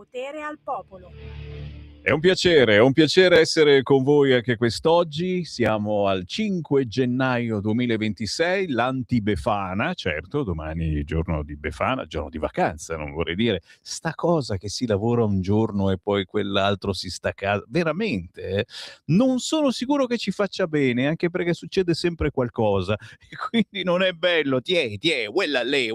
potere al popolo. È un piacere essere con voi anche quest'oggi. Siamo al 5 gennaio 2026, l'anti-Befana, certo, domani giorno di Befana, giorno di vacanza, non vorrei dire. Sta cosa che si lavora un giorno e poi quell'altro si sta a casa, veramente, non sono sicuro che ci faccia bene, anche perché succede sempre qualcosa e quindi non è bello. Tiè, quella lì,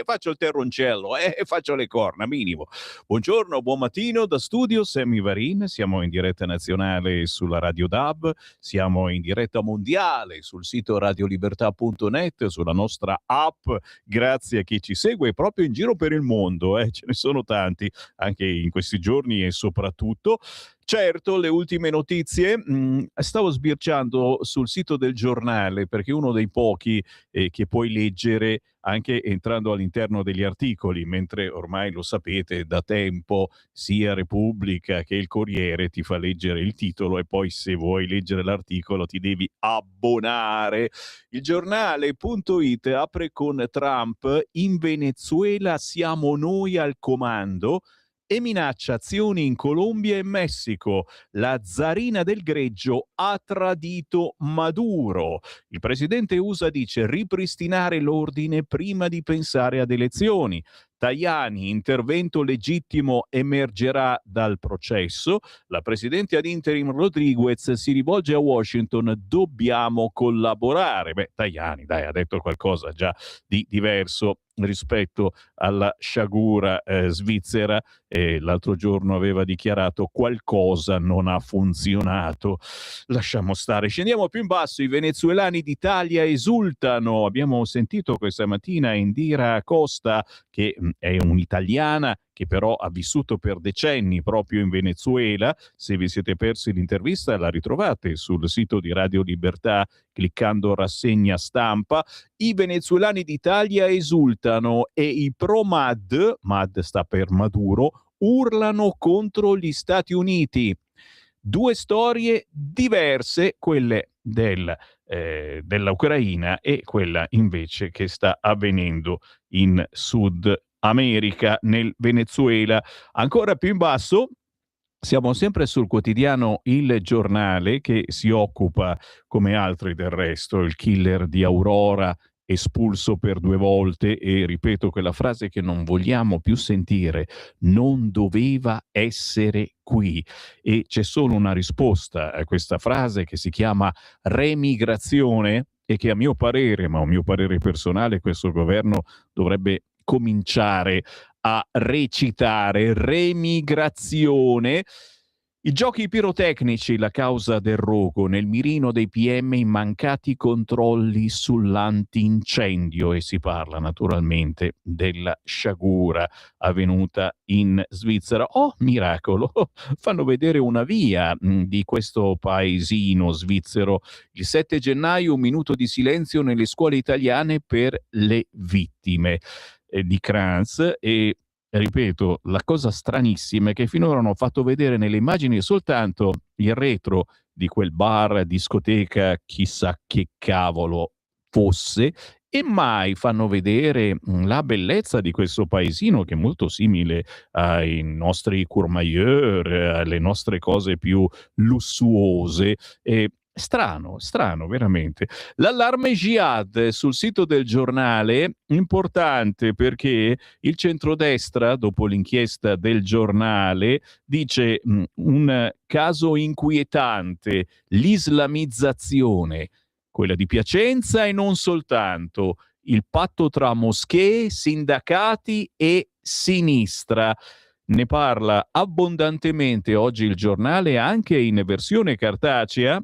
faccio il terroncello, faccio le corna, minimo. Buongiorno, buon mattino da studio Sammy Varin, siamo in diretta nazionale sulla Radio DAB, siamo in diretta mondiale sul sito radiolibertà.net, sulla nostra app, grazie a chi ci segue proprio in giro per il mondo, ce ne sono tanti anche in questi giorni e soprattutto. Certo, le ultime notizie, stavo sbirciando sul sito del giornale perché uno dei pochi che puoi leggere anche entrando all'interno degli articoli, mentre ormai lo sapete da tempo sia Repubblica che il Corriere ti fa leggere il titolo e poi se vuoi leggere l'articolo ti devi abbonare. Il giornale.it apre con Trump: in Venezuela siamo noi al comando, e minaccia azioni in Colombia e Messico. La zarina del greggio ha tradito Maduro. Il presidente USA dice ripristinare l'ordine prima di pensare ad elezioni. Tajani, intervento legittimo emergerà dal processo. La presidente ad interim Rodriguez si rivolge a Washington: dobbiamo collaborare. Tajani, dai, ha detto qualcosa già di diverso rispetto alla sciagura svizzera. L'altro giorno aveva dichiarato qualcosa non ha funzionato. Lasciamo stare. Scendiamo più in basso. I venezuelani d'Italia esultano. Abbiamo sentito questa mattina Indira Costa, che è un'italiana che però ha vissuto per decenni proprio in Venezuela. Se vi siete persi l'intervista la ritrovate sul sito di Radio Libertà cliccando rassegna stampa. I venezuelani d'Italia esultano e i MAD sta per Maduro, urlano contro gli Stati Uniti. Due storie diverse, quelle dell'Ucraina e quella invece che sta avvenendo in Sud America, nel Venezuela. Ancora più in basso siamo sempre sul quotidiano Il Giornale, che si occupa, come altri del resto, il killer di Aurora espulso per 2 volte, e ripeto quella frase che non vogliamo più sentire: non doveva essere qui. E c'è solo una risposta a questa frase che si chiama remigrazione e che a mio parere, ma a mio parere personale, questo governo dovrebbe cominciare a recitare: remigrazione. I giochi pirotecnici, la causa del rogo, nel mirino dei PM i mancati controlli sull'antincendio, e si parla naturalmente della sciagura avvenuta in Svizzera. Oh, miracolo! Fanno vedere una via di questo paesino svizzero. Il 7 gennaio un minuto di silenzio nelle scuole italiane per le vittime di Kranz. E ripeto, la cosa stranissima è che finora hanno fatto vedere nelle immagini soltanto il retro di quel bar, discoteca, chissà che cavolo fosse, e mai fanno vedere la bellezza di questo paesino che è molto simile ai nostri Courmayeur, alle nostre cose più lussuose. Strano, veramente. L'allarme Jihad sul sito del giornale, importante perché il centrodestra, dopo l'inchiesta del giornale, dice un caso inquietante: l'islamizzazione, quella di Piacenza e non soltanto, il patto tra moschee, sindacati e sinistra. Ne parla abbondantemente oggi il giornale, anche in versione cartacea,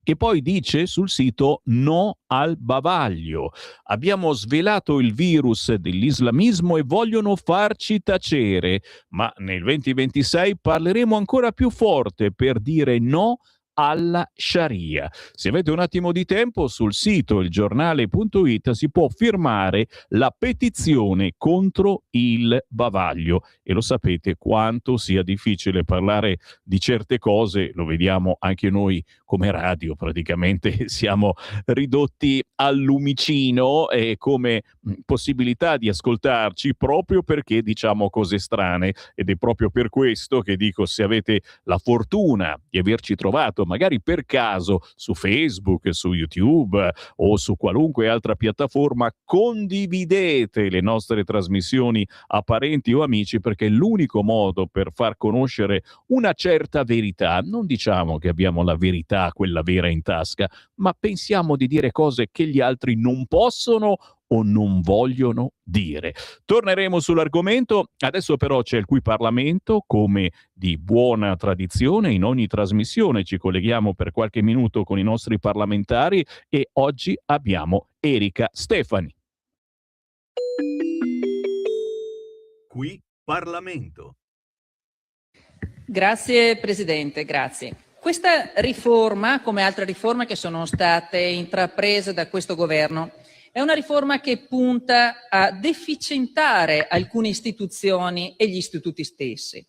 che poi dice sul sito no al bavaglio. Abbiamo svelato il virus dell'islamismo e vogliono farci tacere, ma nel 2026 parleremo ancora più forte per dire no alla Sharia. Se avete un attimo di tempo, sul sito ilgiornale.it si può firmare la petizione contro il bavaglio, e lo sapete quanto sia difficile parlare di certe cose, lo vediamo anche noi come radio, praticamente siamo ridotti al lumicino e come possibilità di ascoltarci proprio perché diciamo cose strane, ed è proprio per questo che dico, se avete la fortuna di averci trovato magari per caso su Facebook, su YouTube o su qualunque altra piattaforma, condividete le nostre trasmissioni a parenti o amici, perché è l'unico modo per far conoscere una certa verità. Non diciamo che abbiamo la verità, quella vera in tasca, ma pensiamo di dire cose che gli altri non possono o non vogliono dire. Torneremo sull'argomento, adesso però c'è il Qui Parlamento, come di buona tradizione in ogni trasmissione ci colleghiamo per qualche minuto con i nostri parlamentari e oggi abbiamo Erika Stefani. Qui Parlamento. Grazie Presidente, grazie. Questa riforma, come altre riforme che sono state intraprese da questo governo, è una riforma che punta a deficientare alcune istituzioni e gli istituti stessi,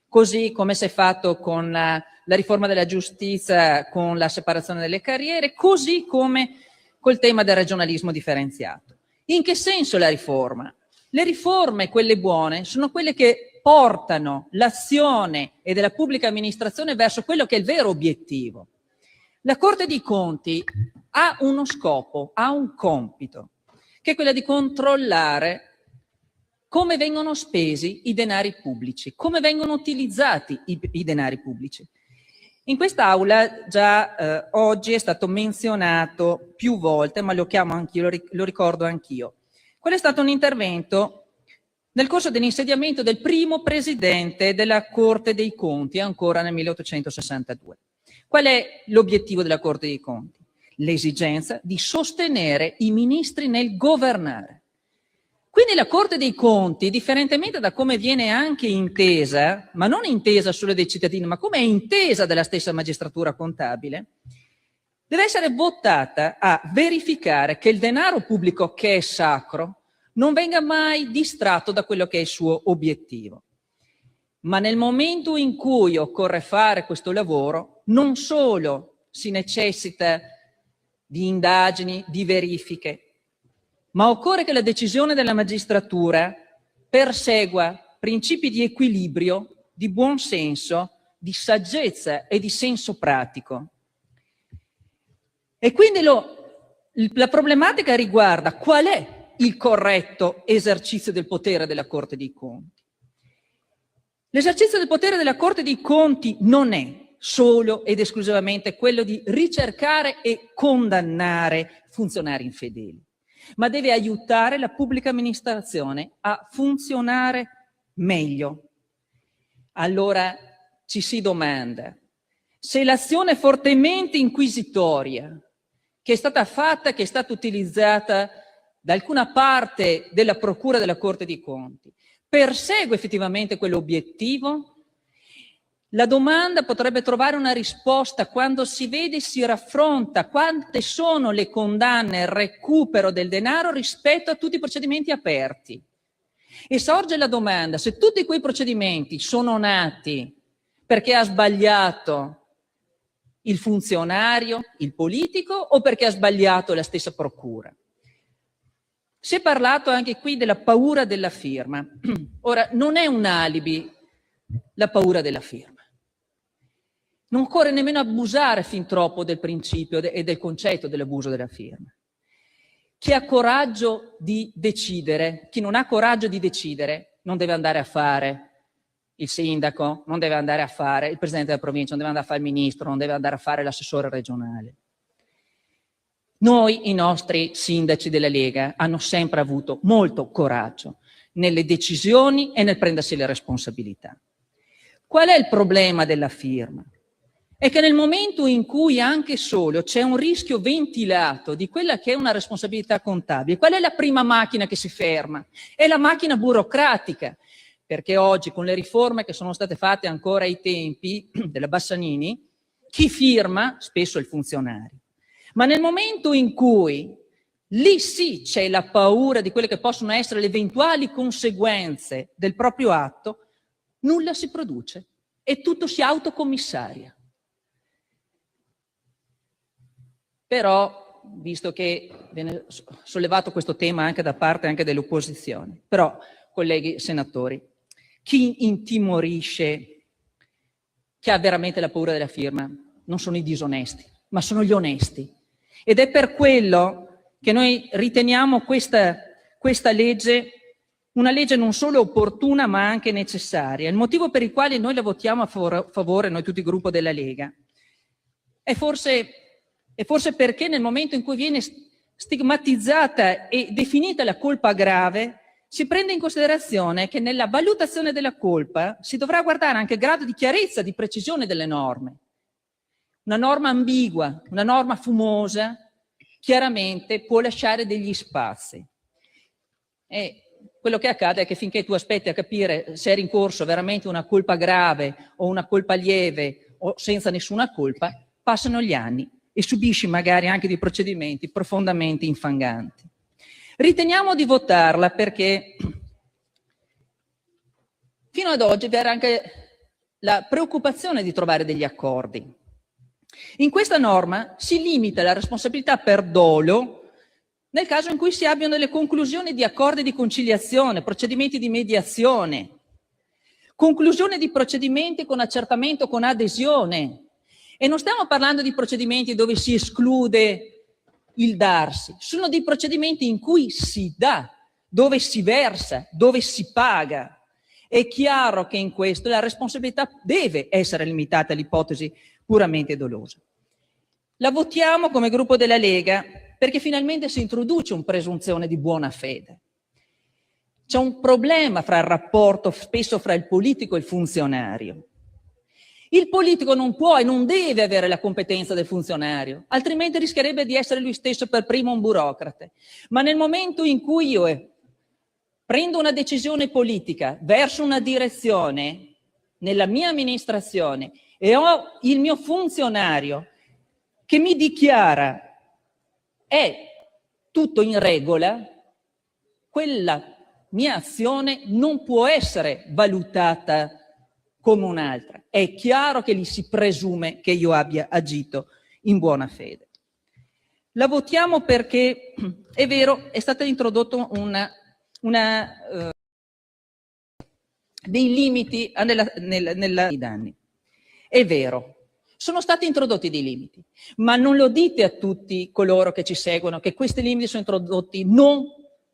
così come si è fatto con la riforma della giustizia, con la separazione delle carriere, così come col tema del regionalismo differenziato. In che senso la riforma? Le riforme, quelle buone, sono quelle che portano l'azione e della pubblica amministrazione verso quello che è il vero obiettivo. La Corte dei Conti ha uno scopo, ha un compito, che è quello di controllare come vengono spesi i denari pubblici, come vengono utilizzati i denari pubblici. In quest'Aula già oggi è stato menzionato più volte, ma lo chiamo anch'io, lo ricordo anch'io. Quello è stato un intervento nel corso dell'insediamento del primo presidente della Corte dei Conti, ancora nel 1862. Qual è l'obiettivo della Corte dei Conti? L'esigenza di sostenere i ministri nel governare. Quindi la Corte dei Conti, differentemente da come viene anche intesa, ma non intesa solo dai cittadini, ma come è intesa dalla stessa magistratura contabile, deve essere votata a verificare che il denaro pubblico, che è sacro, non venga mai distratto da quello che è il suo obiettivo. Ma nel momento in cui occorre fare questo lavoro, non solo si necessita di indagini, di verifiche, ma occorre che la decisione della magistratura persegua principi di equilibrio, di buon senso, di saggezza e di senso pratico. E quindi la problematica riguarda qual è il corretto esercizio del potere della Corte dei Conti. L'esercizio del potere della Corte dei Conti non è solo ed esclusivamente quello di ricercare e condannare funzionari infedeli, ma deve aiutare la pubblica amministrazione a funzionare meglio. Allora ci si domanda se l'azione fortemente inquisitoria che è stata fatta, che è stata utilizzata da alcuna parte della Procura della Corte dei Conti, persegue effettivamente quell'obiettivo? La domanda potrebbe trovare una risposta quando si vede e si raffronta quante sono le condanne e il recupero del denaro rispetto a tutti i procedimenti aperti. E sorge la domanda se tutti quei procedimenti sono nati perché ha sbagliato il funzionario, il politico, o perché ha sbagliato la stessa procura. Si è parlato anche qui della paura della firma. Ora, non è un alibi la paura della firma. Non occorre nemmeno abusare fin troppo del principio e del concetto dell'abuso della firma. Chi ha coraggio di decidere, chi non ha coraggio di decidere, non deve andare a fare il sindaco, non deve andare a fare il presidente della provincia, non deve andare a fare il ministro, non deve andare a fare l'assessore regionale. Noi, i nostri sindaci della Lega, hanno sempre avuto molto coraggio nelle decisioni e nel prendersi le responsabilità. Qual è il problema della firma? È che nel momento in cui anche solo c'è un rischio ventilato di quella che è una responsabilità contabile, qual è la prima macchina che si ferma? È la macchina burocratica, perché oggi con le riforme che sono state fatte ancora ai tempi della Bassanini, chi firma, spesso il funzionario. Ma nel momento in cui lì sì c'è la paura di quelle che possono essere le eventuali conseguenze del proprio atto, nulla si produce e tutto si autocommissaria. Però, visto che viene sollevato questo tema anche da parte dell'opposizione, però, colleghi senatori, chi intimorisce, chi ha veramente la paura della firma, non sono i disonesti, ma sono gli onesti. Ed è per quello che noi riteniamo questa legge una legge non solo opportuna ma anche necessaria. Il motivo per il quale noi la votiamo a favore, noi tutti il gruppo della Lega, è forse perché nel momento in cui viene stigmatizzata e definita la colpa grave, si prende in considerazione che nella valutazione della colpa si dovrà guardare anche il grado di chiarezza, di precisione delle norme. Una norma ambigua, una norma fumosa, chiaramente può lasciare degli spazi. E quello che accade è che finché tu aspetti a capire se è in corso veramente una colpa grave o una colpa lieve o senza nessuna colpa, passano gli anni e subisci magari anche dei procedimenti profondamente infanganti. Riteniamo di votarla perché fino ad oggi vi era anche la preoccupazione di trovare degli accordi. In questa norma si limita la responsabilità per dolo nel caso in cui si abbiano delle conclusioni di accordi di conciliazione, procedimenti di mediazione, conclusione di procedimenti con accertamento con adesione. E non stiamo parlando di procedimenti dove si esclude il darsi, sono dei procedimenti in cui si dà, dove si versa, dove si paga. È chiaro che in questo la responsabilità deve essere limitata all'ipotesi puramente dolosa. La votiamo come gruppo della Lega perché finalmente si introduce una presunzione di buona fede. C'è un problema fra il rapporto spesso fra il politico e il funzionario. Il politico non può e non deve avere la competenza del funzionario, altrimenti rischierebbe di essere lui stesso per primo un burocrate. Ma nel momento in cui io prendo una decisione politica verso una direzione nella mia amministrazione e ho il mio funzionario che mi dichiara è tutto in regola, quella mia azione non può essere valutata come un'altra. È chiaro che lì si presume che io abbia agito in buona fede. La votiamo perché, è vero, è stata introdotta dei limiti nei danni. È vero, sono stati introdotti dei limiti, ma non lo dite a tutti coloro che ci seguono che questi limiti sono introdotti non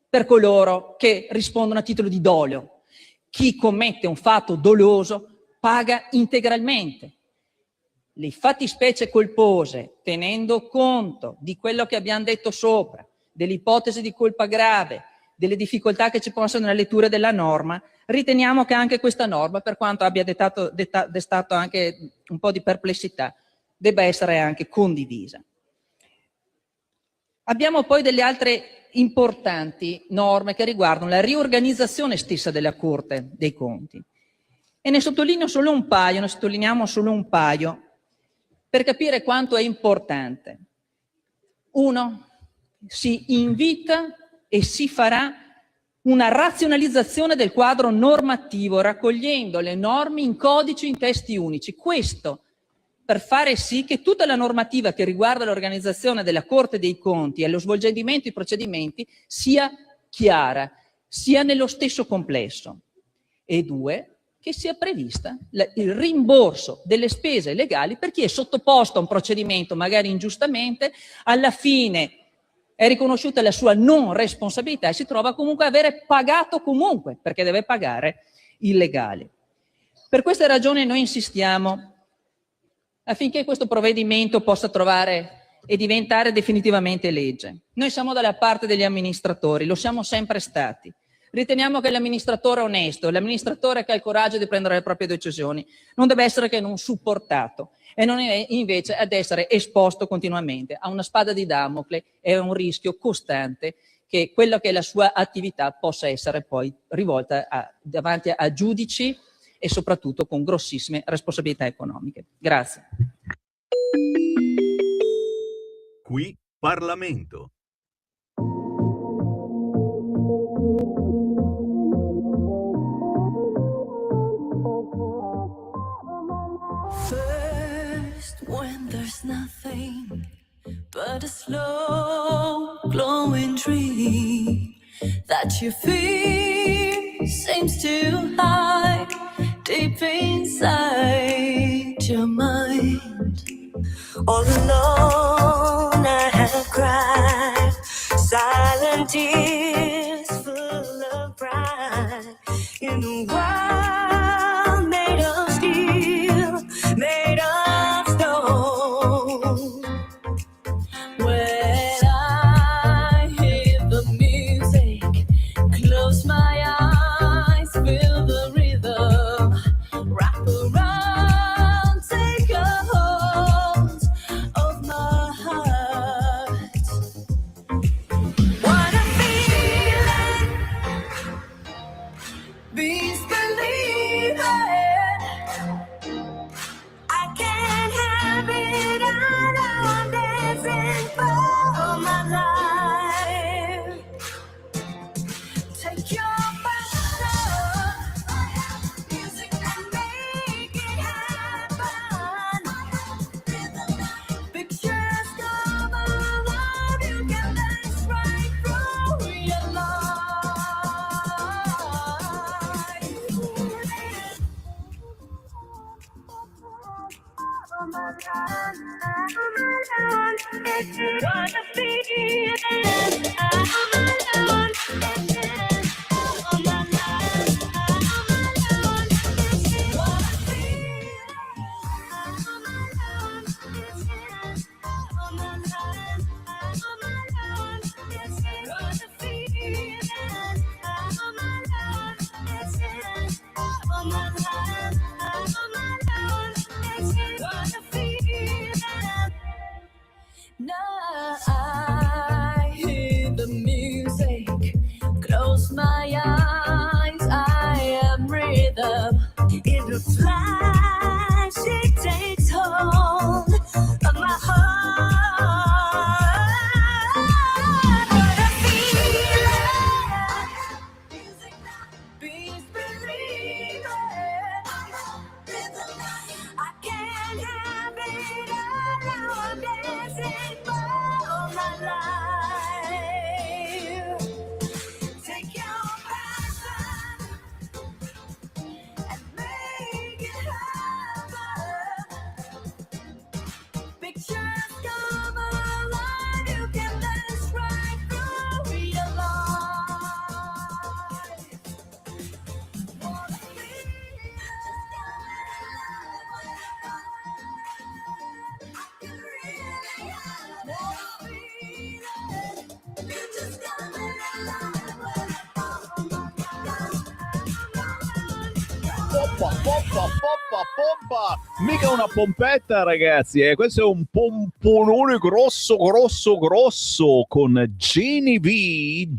per coloro che rispondono a titolo di dolo. Chi commette un fatto doloso paga integralmente. Le fattispecie colpose, tenendo conto di quello che abbiamo detto sopra, dell'ipotesi di colpa grave, delle difficoltà che ci possono essere nella lettura della norma, riteniamo che anche questa norma, per quanto abbia destato anche un po' di perplessità, debba essere anche condivisa. Abbiamo poi delle altre importanti norme che riguardano la riorganizzazione stessa della Corte dei Conti. E ne sottolineo solo un paio, ne sottolineiamo solo un paio, per capire quanto è importante. Uno, si invita e si farà una razionalizzazione del quadro normativo, raccogliendo le norme in codici, in testi unici. Questo per fare sì che tutta la normativa che riguarda l'organizzazione della Corte dei Conti e lo svolgimento dei procedimenti sia chiara, sia nello stesso complesso. E due, che sia prevista il rimborso delle spese legali per chi è sottoposto a un procedimento, magari ingiustamente, alla fine è riconosciuta la sua non responsabilità e si trova comunque a avere pagato comunque, perché deve pagare il legale. Per queste ragioni noi insistiamo affinché questo provvedimento possa trovare e diventare definitivamente legge. Noi siamo dalla parte degli amministratori, lo siamo sempre stati. Riteniamo che l'amministratore onesto, l'amministratore che ha il coraggio di prendere le proprie decisioni, non deve essere che non supportato e non è invece ad essere esposto continuamente a una spada di Damocle e a un rischio costante che quella che è la sua attività possa essere poi rivolta davanti a giudici e soprattutto con grossissime responsabilità economiche. Grazie. Qui Parlamento. First, when there's nothing but a slow glowing dream that you feel seems to hide deep inside your mind. All alone I have cried silent tears full of pride in a world made of steel, made of stone. When I hear the music, close my eyes, feel the rhythm, wrap around, take a hold of my heart. What a feeling, beast believing. I can't have it all, I'm dancing for my life. Take your passion, music and make it happen. Pictures come alive, you can dance right through your Now I hear the music, close my eyes, I am rhythm. In a flash it takes hold of my heart. What a feeling, beast believing. I can't have it all, now I'm dancing for my life. Take your passion and make it happen. Pictures come alive, you can dance right through your life. What a feeling, I can really have what a feeling. You just got me alive. Pompa. Mica una pompetta, ragazzi, questo è un pomponone grosso con Ginny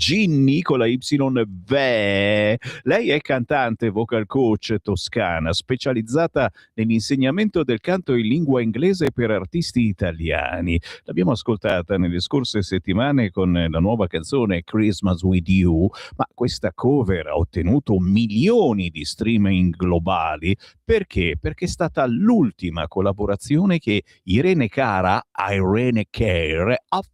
con la Y Ve. Lei è cantante, vocal coach toscana, specializzata nell'insegnamento del canto in lingua inglese per artisti italiani. L'abbiamo ascoltata nelle scorse settimane con la nuova canzone Christmas with You, ma questa cover ha ottenuto milioni di streaming globali. Perché? Perché è stata l'ultima collaborazione che Irene Cara ha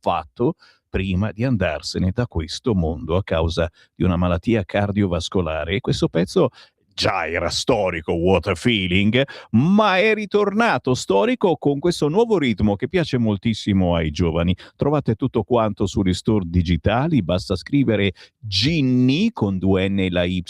fatto prima di andarsene da questo mondo a causa di una malattia cardiovascolare. E questo pezzo già era storico, What a Feeling, ma è ritornato storico con questo nuovo ritmo che piace moltissimo ai giovani. Trovate tutto quanto sugli store digitali, basta scrivere Ginny con 2 N e la Y,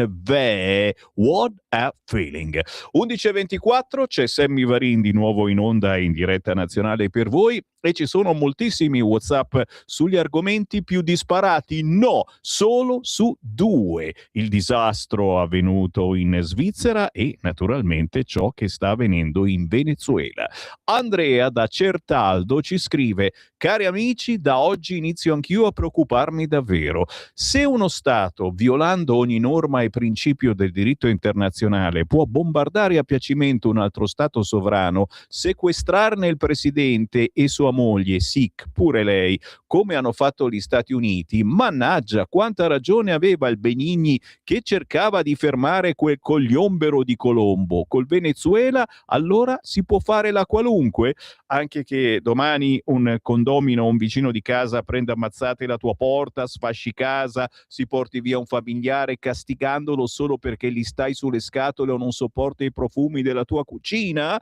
Ve, What a Feeling. 11:24, c'è Sammy Varin di nuovo in onda in diretta nazionale per voi e ci sono moltissimi WhatsApp sugli argomenti più disparati. No, solo su 2: il disastro avvenuto in Svizzera e naturalmente ciò che sta avvenendo in Venezuela. Andrea da Certaldo ci scrive: cari amici, da oggi inizio anch'io a preoccuparmi davvero. Se uno Stato, violando ogni norma e principio del diritto internazionale, può bombardare a piacimento un altro Stato sovrano, sequestrarne il presidente e sua sua moglie, Sikh, pure lei, come hanno fatto gli Stati Uniti, mannaggia, quanta ragione aveva il Benigni che cercava di fermare quel cogliombero di Colombo. Col Venezuela allora si può fare la qualunque, anche che domani un condomino, un vicino di casa prenda ammazzate la tua porta, sfasci casa, si porti via un familiare castigandolo solo perché gli stai sulle scatole o non sopporta i profumi della tua cucina?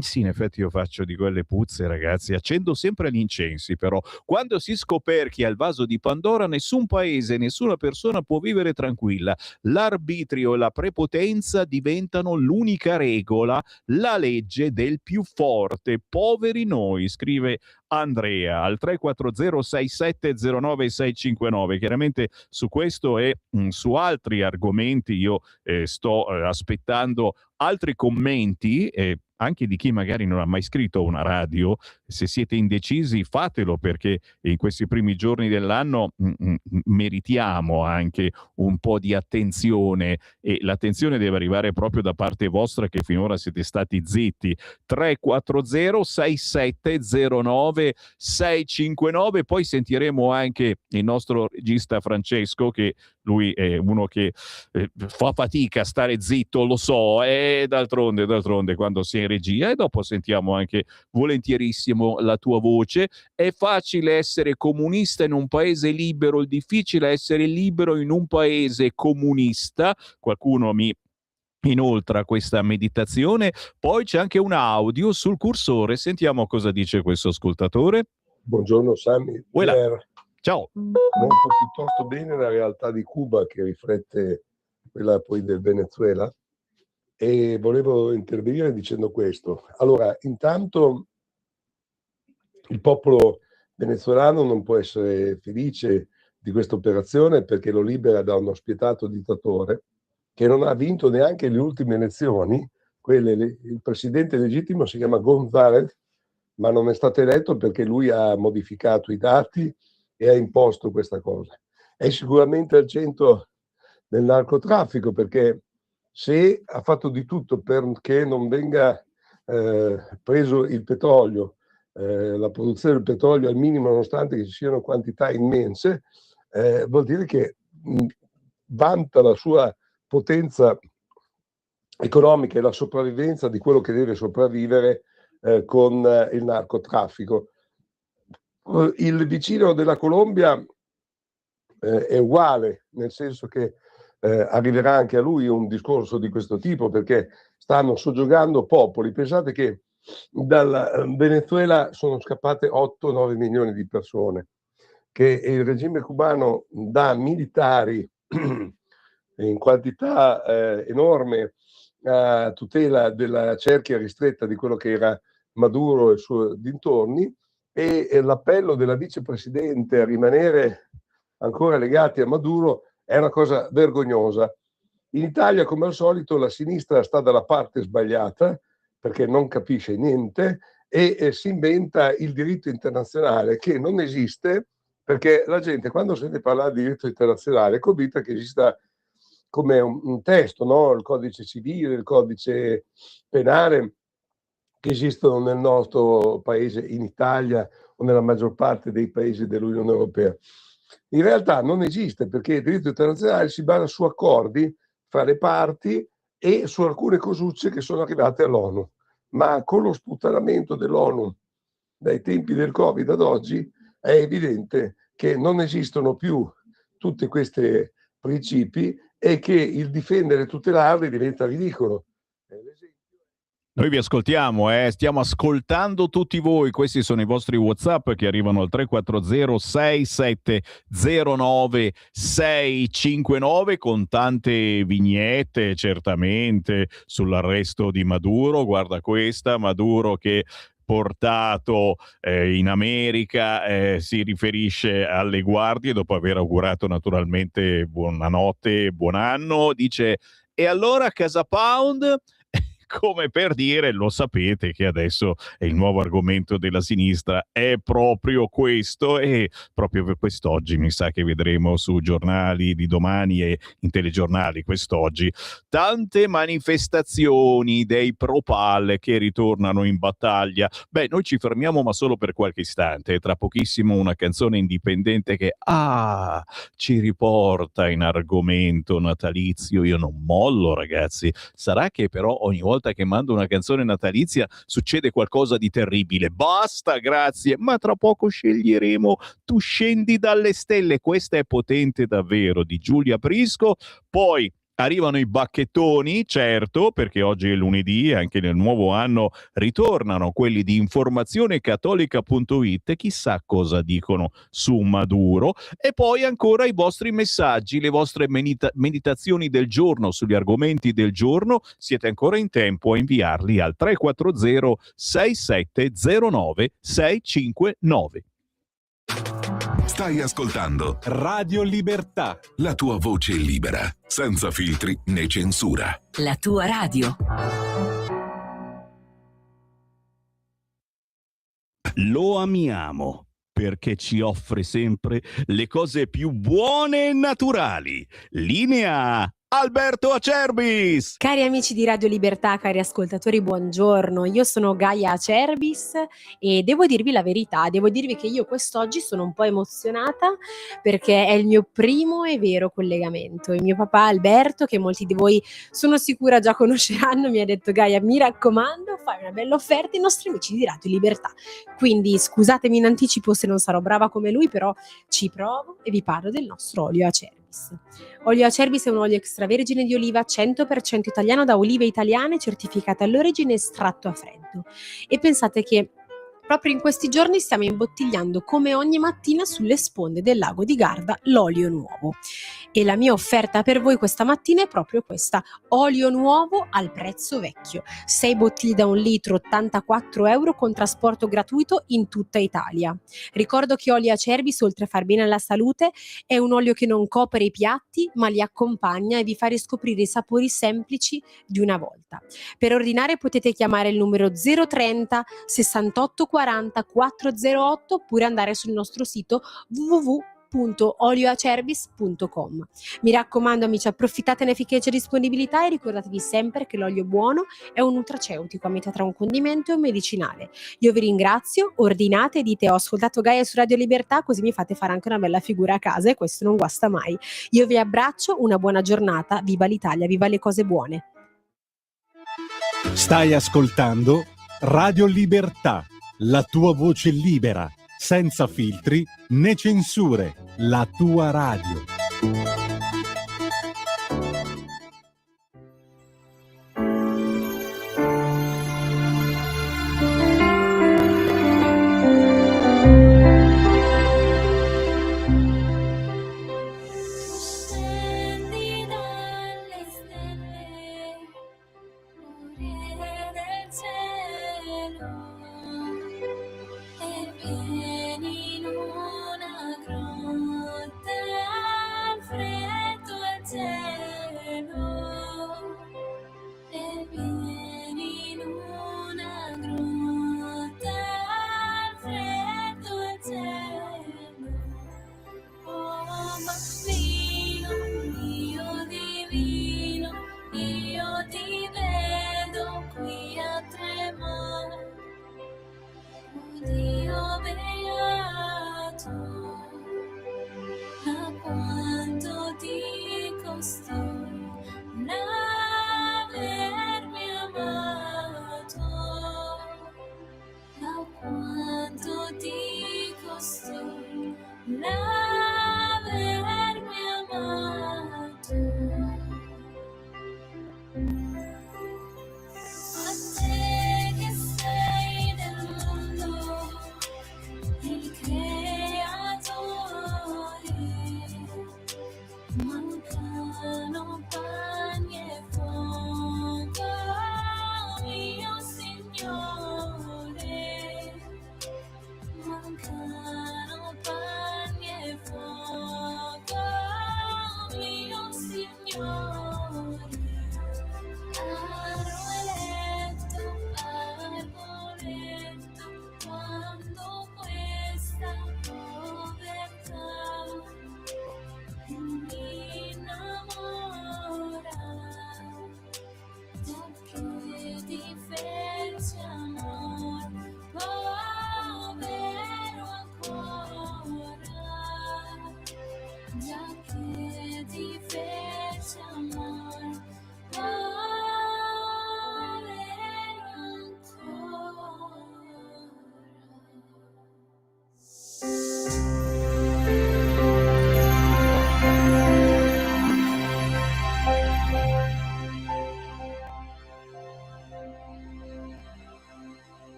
Sì, in effetti io faccio di quelle puzze, ragazzi, accendo sempre gli incensi, però quando si scoperchia il vaso di Pandora nessun paese, nessuna persona può vivere tranquilla. L'arbitrio e la prepotenza diventano l'unica regola, la legge del più forte. Poveri noi, scrive Andrea al 3406709 Chiaramente su questo e su altri argomenti io sto aspettando altri commenti, anche di chi magari non ha mai scritto a una radio. Se siete indecisi fatelo, perché in questi primi giorni dell'anno meritiamo anche un po' di attenzione, e l'attenzione deve arrivare proprio da parte vostra che finora siete stati zitti. 3406709 poi sentiremo anche il nostro regista Francesco, che lui è uno che fa fatica a stare zitto, lo so, e d'altronde quando si è in regia, e dopo sentiamo anche volentierissimo la tua voce. È facile essere comunista in un paese libero, il difficile è essere libero in un paese comunista. Qualcuno mi inoltre questa meditazione. Poi c'è anche un audio sul cursore, sentiamo cosa dice questo ascoltatore. Buongiorno Sammy, Voilà. Pierre. Ciao. Molto piuttosto bene la realtà di Cuba, che riflette quella poi del Venezuela, e volevo intervenire dicendo questo. Allora, intanto il popolo venezuelano non può essere felice di questa operazione perché lo libera da uno spietato dittatore che non ha vinto neanche le ultime elezioni. Il presidente legittimo si chiama González, ma non è stato eletto perché lui ha modificato i dati e ha imposto questa cosa. È sicuramente al centro del narcotraffico, perché se ha fatto di tutto perché non venga preso il petrolio, la produzione del petrolio al minimo, nonostante ci siano quantità immense, vuol dire che vanta la sua potenza economica e la sopravvivenza di quello che deve sopravvivere con il narcotraffico. Il vicino della Colombia è uguale, nel senso che arriverà anche a lui un discorso di questo tipo, perché stanno soggiogando popoli. Pensate che dal Venezuela sono scappate 8-9 milioni di persone, che il regime cubano dà militari in quantità enorme a tutela della cerchia ristretta di quello che era Maduro e i suoi dintorni, e l'appello della vicepresidente a rimanere ancora legati a Maduro è una cosa vergognosa. In Italia, come al solito, la sinistra sta dalla parte sbagliata perché non capisce niente e si inventa il diritto internazionale, che non esiste, perché la gente, quando sente parlare di diritto internazionale, è convinta che esista come un testo, no? Il codice civile, il codice penale, che esistono nel nostro paese, in Italia o nella maggior parte dei paesi dell'Unione Europea. In realtà non esiste, perché il diritto internazionale si basa su accordi fra le parti e su alcune cosucce che sono arrivate all'ONU. Ma con lo sputtanamento dell'ONU dai tempi del Covid ad oggi è evidente che non esistono più tutti questi principi e che il difendere e tutelarli diventa ridicolo. Noi vi ascoltiamo, stiamo ascoltando tutti voi. Questi sono i vostri WhatsApp che arrivano al 340-6709-659 con tante vignette, certamente, sull'arresto di Maduro. Guarda questa, Maduro che portato in America si riferisce alle guardie dopo aver augurato naturalmente buonanotte, buon anno. Dice: e allora Casa Pound? come per dire, lo sapete che adesso è il nuovo argomento della sinistra, è proprio questo, e proprio per quest'oggi mi sa che vedremo su giornali di domani e in telegiornali quest'oggi tante manifestazioni dei pro-PAL che ritornano in battaglia. Beh, noi ci fermiamo ma solo per qualche istante, tra pochissimo una canzone indipendente che ci riporta in argomento natalizio. Io non mollo, ragazzi. Sarà che però ogni volta che mando una canzone natalizia succede qualcosa di terribile. Basta, grazie, ma tra poco sceglieremo Tu scendi dalle stelle. Questa è potente davvero, di Giulia Prisco. Poi arrivano i bacchettoni, certo, perché oggi è lunedì e anche nel nuovo anno ritornano quelli di informazionecattolica.it, e chissà cosa dicono su Maduro. E poi ancora i vostri messaggi, le vostre meditazioni del giorno sugli argomenti del giorno. Siete ancora in tempo a inviarli al 340 6709 659. Stai ascoltando Radio Libertà. la tua voce libera, senza filtri né censura. La tua radio. Lo amiamo perché ci offre sempre le cose più buone e naturali. Linea Alberto Acerbis. Cari amici di Radio Libertà, cari ascoltatori, buongiorno. Io sono Gaia Acerbis e devo dirvi la verità, devo dirvi che io quest'oggi sono un po' emozionata perché è il mio primo e vero collegamento. Il mio papà Alberto, che molti di voi sono sicura già conosceranno, mi ha detto: Gaia, mi raccomando, fai una bella offerta ai nostri amici di Radio Libertà. Quindi scusatemi in anticipo se non sarò brava come lui, però ci provo e vi parlo del nostro olio Acerbis. Olio Acerbis è un olio extravergine di oliva 100% italiano da olive italiane certificate all'origine e estratto a freddo. E pensate che proprio in questi giorni stiamo imbottigliando come ogni mattina sulle sponde del lago di Garda l'olio nuovo. E la mia offerta per voi questa mattina è proprio questa: olio nuovo al prezzo vecchio. 6 bottiglie da 1 litro, 84 euro con trasporto gratuito in tutta Italia. Ricordo che olio Acerbis, oltre a far bene alla salute, è un olio che non copre i piatti ma li accompagna e vi fa riscoprire i sapori semplici di una volta. Per ordinare potete chiamare il numero 030 68 40 408 oppure andare sul nostro sito www.olioacerbis.com. Mi raccomando amici, approfittatene efficacia e disponibilità e ricordatevi sempre che l'olio buono è un nutraceutico a metà tra un condimento e un medicinale. Io vi ringrazio, ordinate e dite: ho ascoltato Gaia su Radio Libertà, così mi fate fare anche una bella figura a casa e questo non guasta mai. Io vi abbraccio, una buona giornata, viva l'Italia, viva le cose buone. Stai ascoltando Radio Libertà, la tua voce libera, senza filtri né censure, la tua radio. Scendi dalle stelle, amore del cielo, e vieni in una grotta al freddo al cielo, e vieni in una grotta al freddo al cielo. Oh bambino mio divino, io ti vedo qui a tremare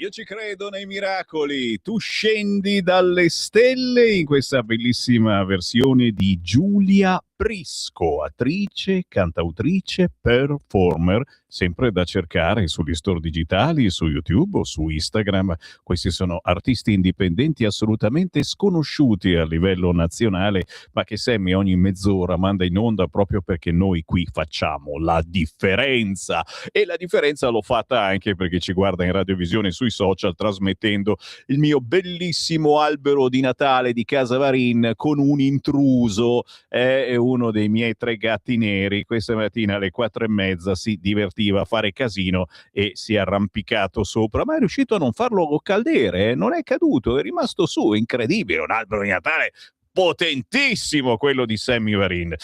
Io ci credo nei miracoli. Tu scendi dalle stelle in questa bellissima versione di Giulia Prisco, attrice, cantautrice, performer, sempre da cercare sugli store digitali, su YouTube o su Instagram. Questi sono artisti indipendenti assolutamente sconosciuti a livello nazionale, ma che Sammy ogni mezz'ora manda in onda proprio perché noi qui facciamo la differenza. E la differenza l'ho fatta anche perché ci guarda in radiovisione, sui social, trasmettendo il mio bellissimo albero di Natale di Casa Varin con un intruso, è uno dei miei 3 gatti neri. Questa mattina alle 4:30 si divertiva a fare casino e si è arrampicato sopra, ma è riuscito a non farlo cadere, non è caduto, è rimasto su, incredibile, un albero di Natale potentissimo quello di Sammy Varin.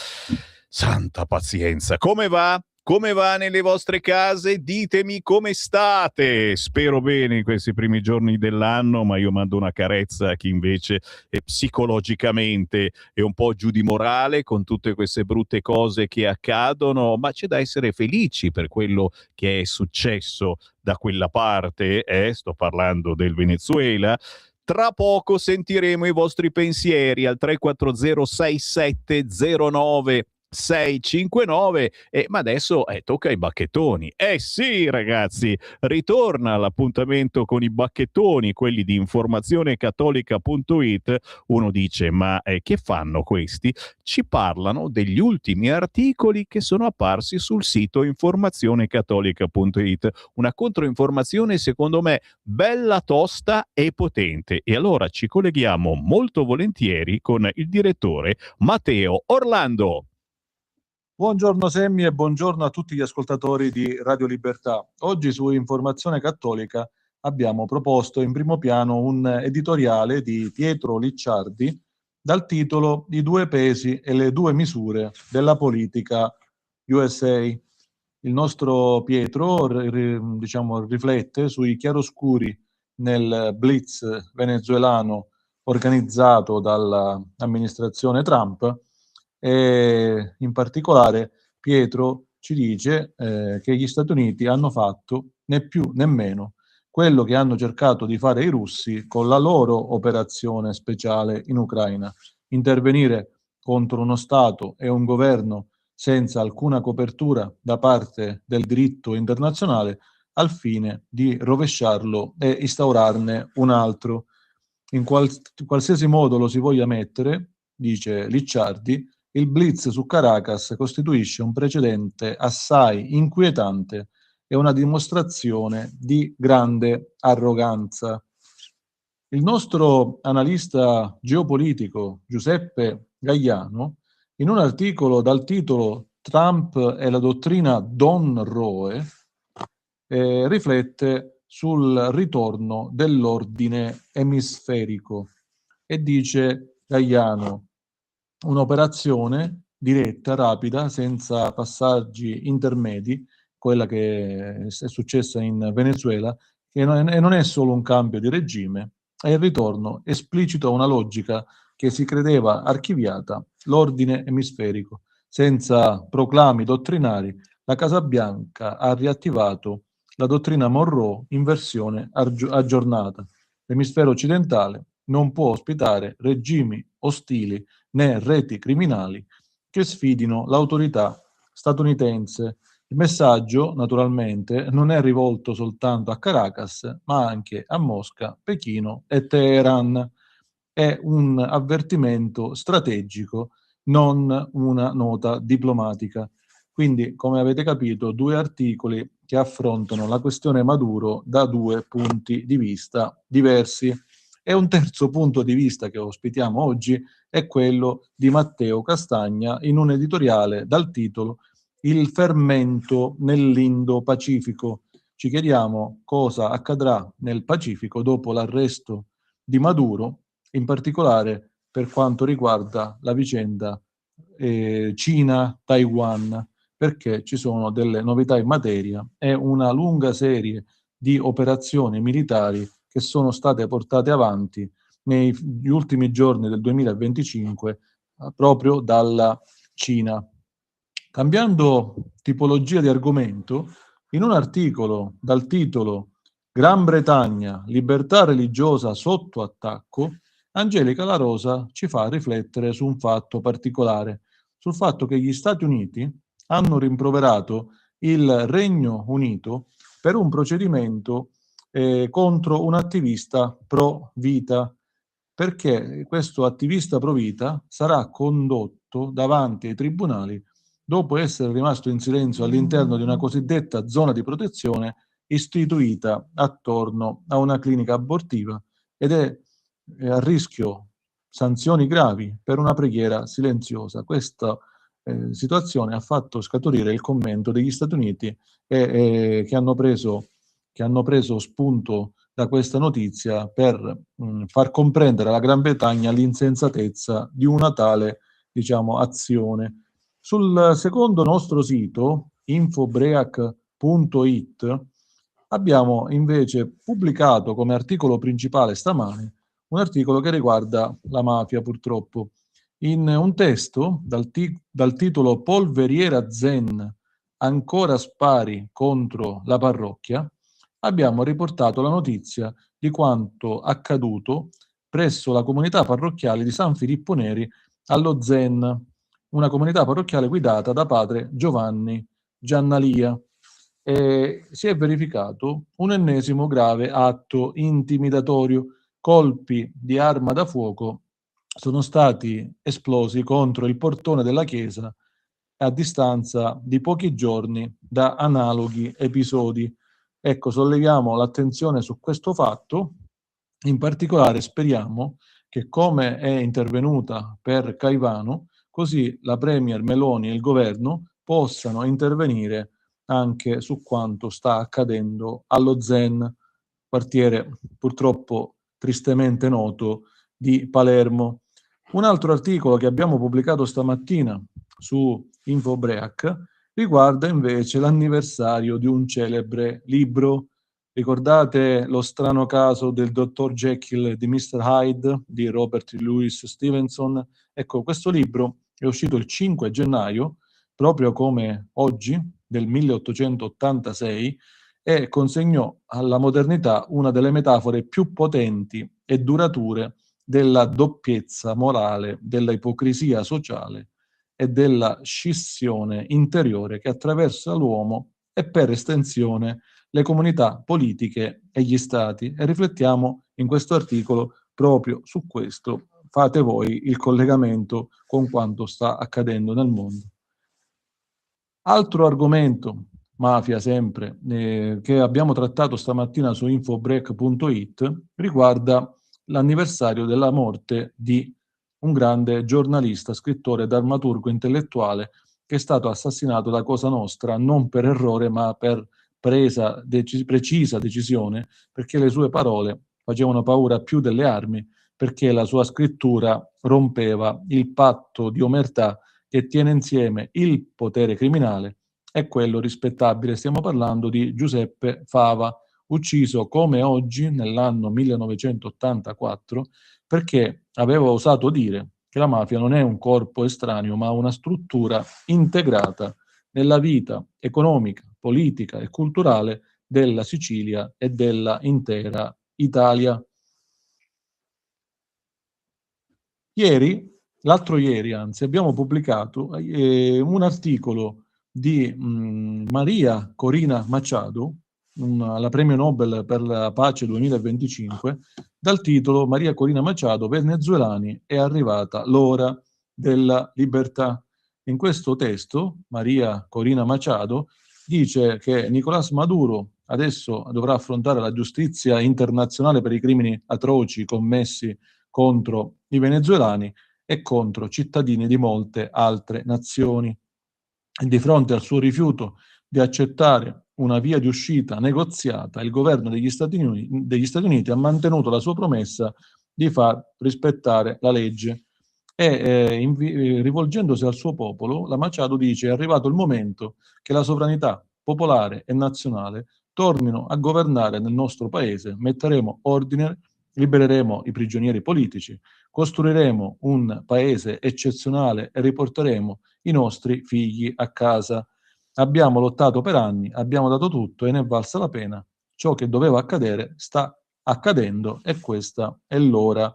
Santa pazienza. Come va? Come va nelle vostre case? Ditemi come state. Spero bene in questi primi giorni dell'anno, ma io mando una carezza a chi invece psicologicamente è un po' giù di morale con tutte queste brutte cose che accadono, ma c'è da essere felici per quello che è successo da quella parte, sto parlando del Venezuela. Tra poco sentiremo i vostri pensieri al 340 6709 659, ma adesso tocca ai bacchettoni. Sì, ragazzi, ritorna l'appuntamento con i bacchettoni, quelli di informazionecattolica.it. Uno dice, ma che fanno questi? Ci parlano degli ultimi articoli che sono apparsi sul sito informazionecattolica.it, una controinformazione secondo me bella tosta e potente. E allora ci colleghiamo molto volentieri con il direttore Matteo Orlando. Buongiorno Semmi e buongiorno a tutti gli ascoltatori di Radio Libertà. Oggi su Informazione Cattolica abbiamo proposto in primo piano un editoriale di Pietro Licciardi dal titolo I 2 pesi e le 2 misure della politica USA. Il nostro Pietro riflette sui chiaroscuri nel blitz venezuelano organizzato dall'amministrazione Trump. E in particolare Pietro ci dice che gli Stati Uniti hanno fatto né più né meno quello che hanno cercato di fare i russi con la loro operazione speciale in Ucraina: intervenire contro uno Stato e un governo senza alcuna copertura da parte del diritto internazionale al fine di rovesciarlo e instaurarne un altro. In qualsiasi modo lo si voglia mettere, dice Licciardi, il blitz su Caracas costituisce un precedente assai inquietante e una dimostrazione di grande arroganza. Il nostro analista geopolitico Giuseppe Gaiano, in un articolo dal titolo Trump e la dottrina Don Roe, riflette sul ritorno dell'ordine emisferico e dice Gaiano: un'operazione diretta, rapida, senza passaggi intermedi, quella che è successa in Venezuela, e non è solo un cambio di regime, è il ritorno esplicito a una logica che si credeva archiviata, l'ordine emisferico. Senza proclami dottrinari, la Casa Bianca ha riattivato la dottrina Monroe in versione aggiornata. L'emisfero occidentale non può ospitare regimi ostili né reti criminali che sfidino l'autorità statunitense. Il messaggio, naturalmente, non è rivolto soltanto a Caracas, ma anche a Mosca, Pechino e Teheran. È un avvertimento strategico, non una nota diplomatica. Quindi, come avete capito, 2 articoli che affrontano la questione Maduro da 2 punti di vista diversi. E un terzo punto di vista che ospitiamo oggi è quello di Matteo Castagna in un editoriale dal titolo Il fermento nell'Indo-Pacifico. Ci chiediamo cosa accadrà nel Pacifico dopo l'arresto di Maduro, in particolare per quanto riguarda la vicenda Cina-Taiwan, perché ci sono delle novità in materia e una lunga serie di operazioni militari che sono state portate avanti negli ultimi giorni del 2025 proprio dalla Cina. Cambiando tipologia di argomento, in un articolo dal titolo Gran Bretagna, libertà religiosa sotto attacco, Angelica La Rosa ci fa riflettere su un fatto particolare, sul fatto che gli Stati Uniti hanno rimproverato il Regno Unito per un procedimento contro un attivista pro vita, perché questo attivista pro vita sarà condotto davanti ai tribunali dopo essere rimasto in silenzio all'interno di una cosiddetta zona di protezione istituita attorno a una clinica abortiva ed è a rischio sanzioni gravi per una preghiera silenziosa. Questa situazione ha fatto scaturire il commento degli Stati Uniti che hanno preso spunto da questa notizia per far comprendere alla Gran Bretagna l'insensatezza di una tale, diciamo, azione. Sul secondo nostro sito, infobreak.it, abbiamo invece pubblicato come articolo principale stamane un articolo che riguarda la mafia, purtroppo. In un testo dal titolo Polveriera Zen, ancora spari contro la parrocchia, abbiamo riportato la notizia di quanto accaduto presso la comunità parrocchiale di San Filippo Neri allo Zen, una comunità parrocchiale guidata da padre Giovanni Giannalia. Si è verificato un ennesimo grave atto intimidatorio. Colpi di arma da fuoco sono stati esplosi contro il portone della chiesa a distanza di pochi giorni da analoghi episodi. Ecco, solleviamo l'attenzione su questo fatto. In particolare speriamo che, come è intervenuta per Caivano, così la Premier Meloni e il governo possano intervenire anche su quanto sta accadendo allo Zen, quartiere purtroppo tristemente noto di Palermo. Un altro articolo che abbiamo pubblicato stamattina su Infobreak riguarda invece l'anniversario di un celebre libro. Ricordate lo strano caso del dottor Jekyll di Mr. Hyde di Robert Louis Stevenson? Ecco, questo libro è uscito il 5 gennaio, proprio come oggi, del 1886, e consegnò alla modernità una delle metafore più potenti e durature della doppiezza morale, della ipocrisia sociale e della scissione interiore che attraversa l'uomo e per estensione le comunità politiche e gli stati. E riflettiamo in questo articolo proprio su questo. Fate voi il collegamento con quanto sta accadendo nel mondo. Altro argomento, mafia sempre, che abbiamo trattato stamattina su infobreak.it riguarda l'anniversario della morte di un grande giornalista, scrittore, drammaturgo intellettuale che è stato assassinato da Cosa Nostra non per errore ma per precisa decisione, perché le sue parole facevano paura più delle armi, perché la sua scrittura rompeva il patto di omertà che tiene insieme il potere criminale e quello rispettabile. Stiamo parlando di Giuseppe Fava, ucciso come oggi nell'anno 1984 perché aveva osato dire che la mafia non è un corpo estraneo ma una struttura integrata nella vita economica, politica e culturale della Sicilia e della intera Italia. L'altro ieri, anzi, abbiamo pubblicato un articolo di Maria Corina Machado, la premio Nobel per la pace 2025, dal titolo Maria Corina Machado, venezuelani, è arrivata l'ora della libertà. In questo testo, Maria Corina Machado dice che Nicolás Maduro adesso dovrà affrontare la giustizia internazionale per i crimini atroci commessi contro i venezuelani e contro cittadini di molte altre nazioni. E di fronte al suo rifiuto di accettare una via di uscita negoziata, il governo degli Stati Uniti ha mantenuto la sua promessa di far rispettare la legge e rivolgendosi al suo popolo, la Machado dice: è arrivato il momento che la sovranità popolare e nazionale tornino a governare nel nostro paese, metteremo ordine, libereremo i prigionieri politici, costruiremo un paese eccezionale e riporteremo i nostri figli a casa. Abbiamo lottato per anni, abbiamo dato tutto e ne è valsa la pena. ciò che doveva accadere sta accadendo e questa è l'ora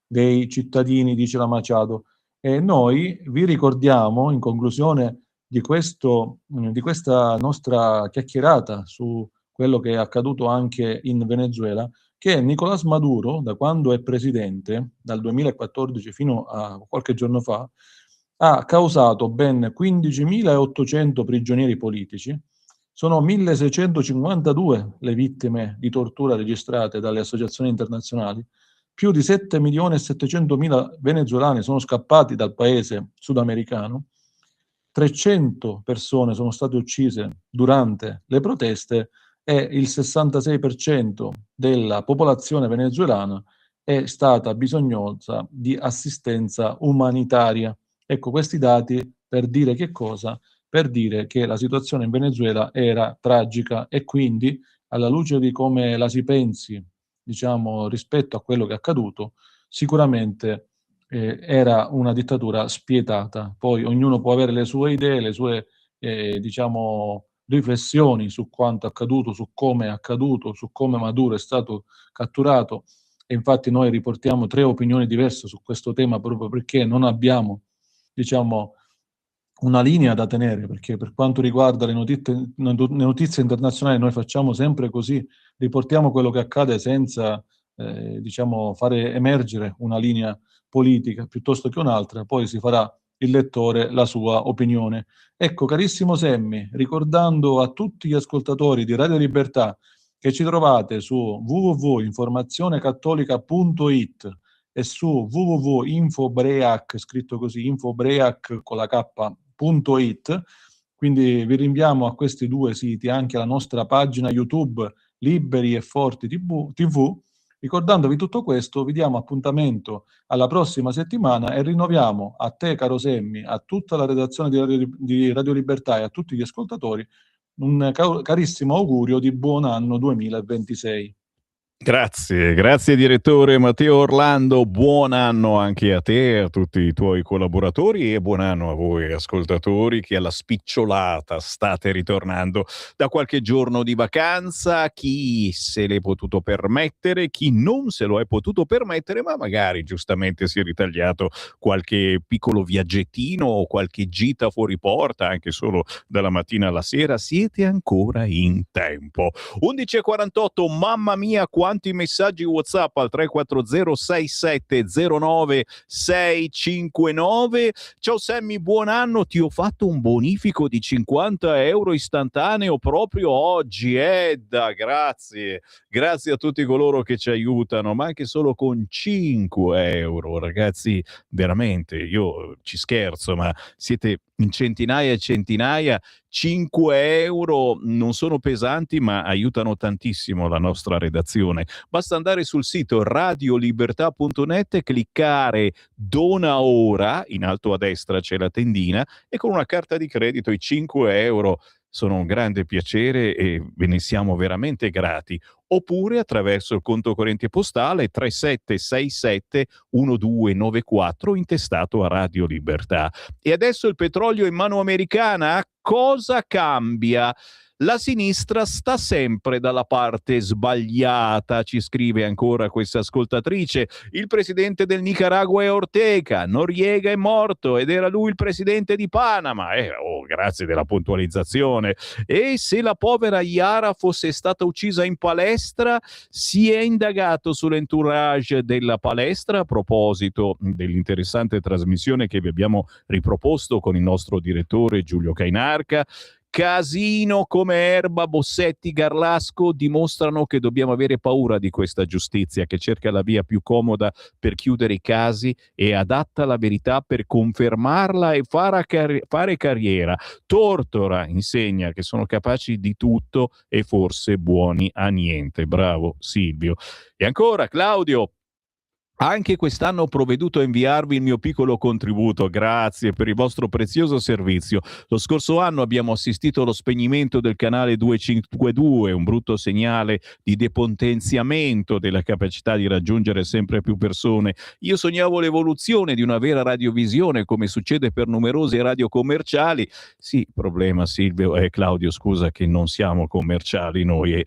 dei cittadini, dice la Machado. E noi vi ricordiamo, in conclusione di questa nostra chiacchierata su quello che è accaduto anche in Venezuela, che Nicolás Maduro, da quando è presidente, dal 2014 fino a qualche giorno fa, ha causato ben 15.800 prigionieri politici. Sono 1.652 le vittime di tortura registrate dalle associazioni internazionali. Più di 7.700.000 venezuelani sono scappati dal paese sudamericano. 300 persone sono state uccise durante le proteste e il 66% della popolazione venezuelana è stata bisognosa di assistenza umanitaria. Ecco, questi dati per dire che cosa? Per dire che la situazione in Venezuela era tragica e quindi, alla luce di come la si pensi, diciamo, rispetto a quello che è accaduto, sicuramente era una dittatura spietata. Poi ognuno può avere le sue idee, le sue, diciamo, riflessioni su quanto è accaduto, su come è accaduto, su come Maduro è stato catturato, e infatti noi riportiamo 3 opinioni diverse su questo tema proprio perché non abbiamo, diciamo, una linea da tenere, perché per quanto riguarda le notizie internazionali noi facciamo sempre così, riportiamo quello che accade senza diciamo, fare emergere una linea politica piuttosto che un'altra, poi si farà il lettore la sua opinione. Ecco, carissimo Semmi, ricordando a tutti gli ascoltatori di Radio Libertà che ci trovate su www.informazionecattolica.it e su www.infobreac, scritto così, infobreac con la K.it, quindi vi rinviamo a questi 2 siti, anche alla nostra pagina YouTube Liberi e Forti TV. Ricordandovi tutto questo, vi diamo appuntamento alla prossima settimana e rinnoviamo a te, caro Semmi, a tutta la redazione di Radio Libertà e a tutti gli ascoltatori un carissimo augurio di buon anno 2026. Grazie direttore Matteo Orlando, buon anno anche a te e a tutti i tuoi collaboratori e buon anno a voi ascoltatori che alla spicciolata state ritornando da qualche giorno di vacanza, chi se l'è potuto permettere, chi non se lo è potuto permettere ma magari giustamente si è ritagliato qualche piccolo viaggettino o qualche gita fuori porta anche solo dalla mattina alla sera, siete ancora in tempo. 11:48, mamma mia quanti messaggi WhatsApp al 340 6709 659. Ciao Sammy, buon anno, ti ho fatto un bonifico di 50 euro istantaneo proprio oggi. Grazie a tutti coloro che ci aiutano, ma anche solo con 5 euro, ragazzi, veramente, io ci scherzo, ma siete in centinaia e centinaia. 5 euro non sono pesanti ma aiutano tantissimo la nostra redazione. Basta andare sul sito radiolibertà.net e cliccare dona ora, in alto a destra c'è la tendina, e con una carta di credito i 5 euro sono un grande piacere e ve ne siamo veramente grati. Oppure attraverso il conto corrente postale 3767 1294 intestato a Radio Libertà. E adesso il petrolio in mano americana, cosa cambia? La sinistra sta sempre dalla parte sbagliata, ci scrive ancora questa ascoltatrice. Il presidente del Nicaragua è Ortega, Noriega è morto ed era lui il presidente di Panama. Grazie della puntualizzazione. E se la povera Yara fosse stata uccisa in palestra, si è indagato sull'entourage della palestra a proposito dell'interessante trasmissione che vi abbiamo riproposto con il nostro direttore Giulio Cainarca. Casino come Erba, Bossetti, Garlasco dimostrano che dobbiamo avere paura di questa giustizia che cerca la via più comoda per chiudere i casi e adatta la verità per confermarla e fare carriera. Tortora insegna che sono capaci di tutto e forse buoni a niente. Bravo Silvio. E ancora Claudio. Anche quest'anno ho provveduto a inviarvi il mio piccolo contributo, grazie per il vostro prezioso servizio. Lo scorso anno abbiamo assistito allo spegnimento del canale 252, un brutto segnale di depotenziamento della capacità di raggiungere sempre più persone. Io sognavo l'evoluzione di una vera radiovisione, come succede per numerose radio commerciali. Sì, problema Silvio, Claudio, scusa che non siamo commerciali noi.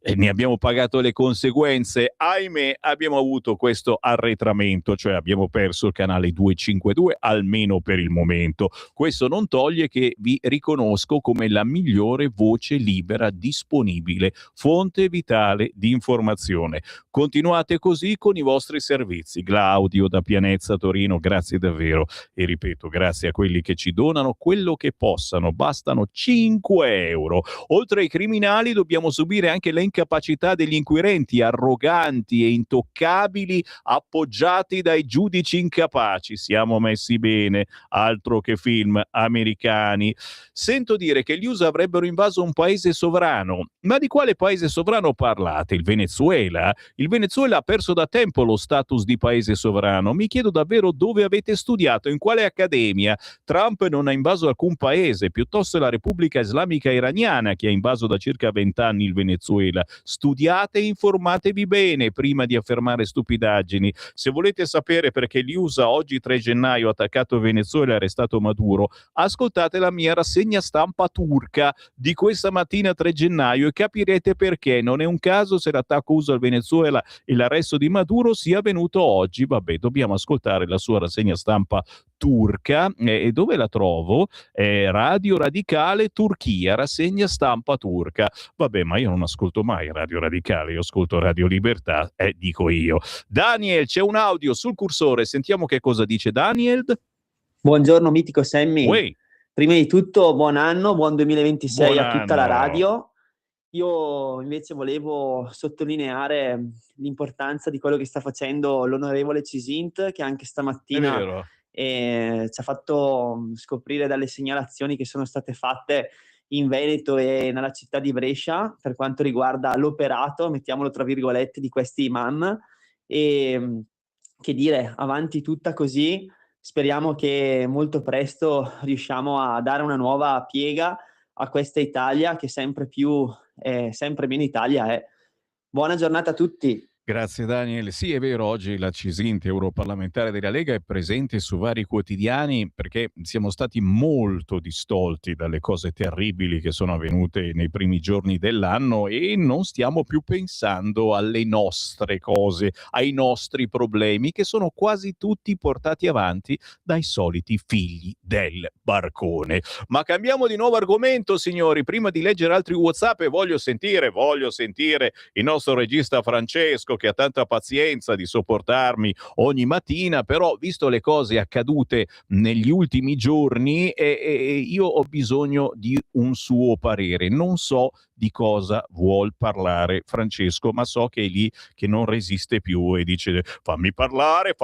e ne abbiamo pagato le conseguenze. Ahimè, abbiamo avuto questo arretramento, cioè abbiamo perso il canale 252, almeno per il momento. Questo non toglie che vi riconosco come la migliore voce libera disponibile, fonte vitale di informazione. Continuate così con i vostri servizi. Claudio da Pianezza Torino, grazie davvero, e ripeto, grazie a quelli che ci donano quello che possano, bastano 5 euro. Oltre ai criminali dobbiamo subire anche le incapacità degli inquirenti, arroganti e intoccabili, appoggiati dai giudici incapaci. Siamo messi bene, altro che film americani. Sento dire che gli USA avrebbero invaso un paese sovrano. Ma di quale paese sovrano parlate? Il Venezuela? Il Venezuela ha perso da tempo lo status di paese sovrano. Mi chiedo davvero dove avete studiato, in quale accademia. Trump non ha invaso alcun paese, piuttosto è la Repubblica Islamica Iraniana che ha invaso da circa 20 anni il Venezuela. Studiate e informatevi bene prima di affermare stupidaggini. Se volete sapere perché gli USA oggi 3 gennaio ha attaccato il Venezuela e arrestato Maduro, ascoltate la mia rassegna stampa turca di questa mattina 3 gennaio e capirete perché. Non è un caso se l'attacco USA al Venezuela e l'arresto di Maduro sia avvenuto oggi. Vabbè, dobbiamo ascoltare la sua rassegna stampa turca. E dove la trovo? Radio Radicale Turchia, rassegna stampa turca. Vabbè, ma io non ascolto mai Radio Radicale, io ascolto Radio Libertà, dico io. Daniel, c'è un audio sul cursore, sentiamo che cosa dice Daniel. Buongiorno mitico Sammy. Uè, Prima di tutto buon anno, buon 2026 buon a tutta la anno. radio. Io invece volevo sottolineare l'importanza di quello che sta facendo l'onorevole Cisint, che anche È stamattina vero. ci ha fatto scoprire dalle segnalazioni che sono state fatte in Veneto e nella città di Brescia per quanto riguarda l'operato, mettiamolo tra virgolette, di questi imam. E che dire, avanti tutta così. Speriamo che molto presto riusciamo a dare una nuova piega a questa Italia che sempre meno Italia è. Buona giornata a tutti. Grazie Daniel. Sì, è vero, oggi la Cisint, europarlamentare della Lega, è presente su vari quotidiani perché siamo stati molto distolti dalle cose terribili che sono avvenute nei primi giorni dell'anno e non stiamo più pensando alle nostre cose, ai nostri problemi che sono quasi tutti portati avanti dai soliti figli del barcone. Ma cambiamo di nuovo argomento, signori. Prima di leggere altri WhatsApp voglio sentire il nostro regista Francesco, che ha tanta pazienza di sopportarmi ogni mattina, però visto le cose accadute negli ultimi giorni io ho bisogno di un suo parere. Non so di cosa vuol parlare Francesco, ma so che è lì che non resiste più e dice fammi parlare.